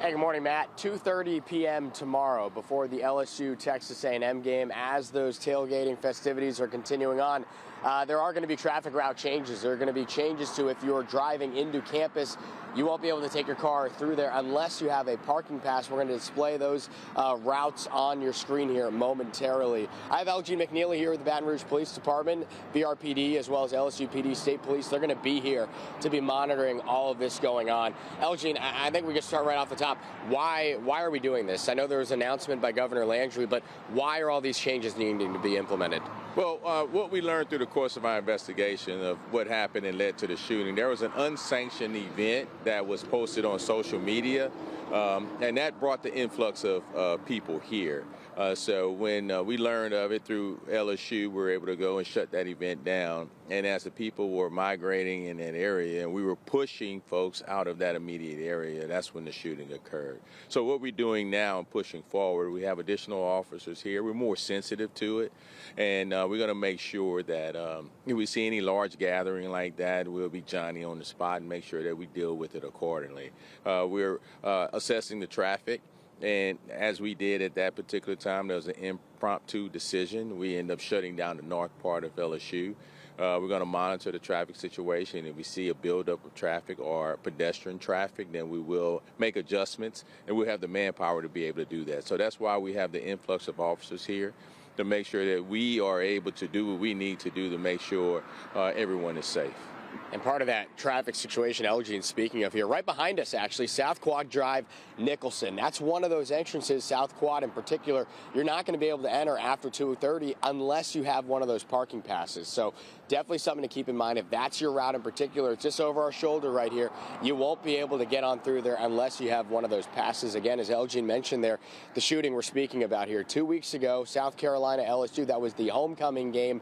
Hey, good morning, Matt. 2:30 p.m. tomorrow before the LSU Texas A&M game. As those tailgating festivities are continuing on, there are going to be traffic route changes. There are going to be changes to if you're driving into campus. You won't be able to take your car through there unless you have a parking pass. We're going to display those routes on your screen here momentarily. I have Elgene McNeely here with the Baton Rouge Police Department, BRPD, as well as LSU PD State Police. They're going to be here to be monitoring all of this going on. Elgene, I think we can start right off the top. Why are we doing this? I know there was an announcement by Governor Landry, but why are all these changes needing to be implemented? Well, what we learned through the course of our investigation of what happened and led to the shooting, there was an unsanctioned event that was posted on social media, and that brought the influx of people here. So when we learned of it through LSU, we were able to go and shut that event down. And as the people were migrating in that area, and we were pushing folks out of that immediate area, that's when the shooting occurred. So what we're doing now and pushing forward, we have additional officers here. We're more sensitive to it, and we're going to make sure that if we see any large gathering like that, we'll be Johnny on the spot and make sure that we deal with it accordingly. We're assessing the traffic. And as we did at that particular time, there was an impromptu decision. We ended up shutting down the north part of LSU. We're going to monitor the traffic situation. If we see a buildup of traffic or pedestrian traffic, then we will make adjustments, and we'll have the manpower to be able to do that. So that's why we have the influx of officers here, to make sure that we are able to do what we need to do to make sure everyone is safe. And part of that traffic situation, Elgene, speaking of here, right behind us, actually, South Quad Drive, Nicholson. That's one of those entrances, South Quad in particular. You're not going to be able to enter after 2:30 unless you have one of those parking passes. So definitely something to keep in mind. If that's your route in particular, it's just over our shoulder right here. You won't be able to get on through there unless you have one of those passes. Again, as Elgene mentioned there, the shooting we're speaking about here, 2 weeks ago, South Carolina, LSU, that was the homecoming game.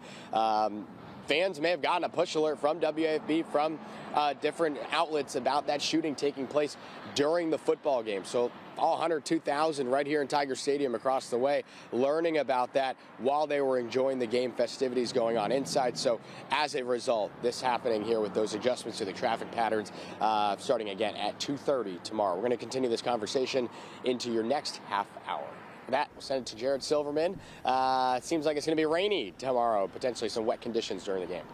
Fans may have gotten a push alert from WAFB, from different outlets about that shooting taking place during the football game. So all 102,000 right here in Tiger Stadium across the way learning about that while they were enjoying the game festivities going on inside. So as a result, this happening here with those adjustments to the traffic patterns starting again at 2:30 tomorrow. We're going to continue this conversation into your next half hour. That, we'll send it to Jared Silverman. It seems like it's going to be rainy tomorrow, potentially some wet conditions during the game.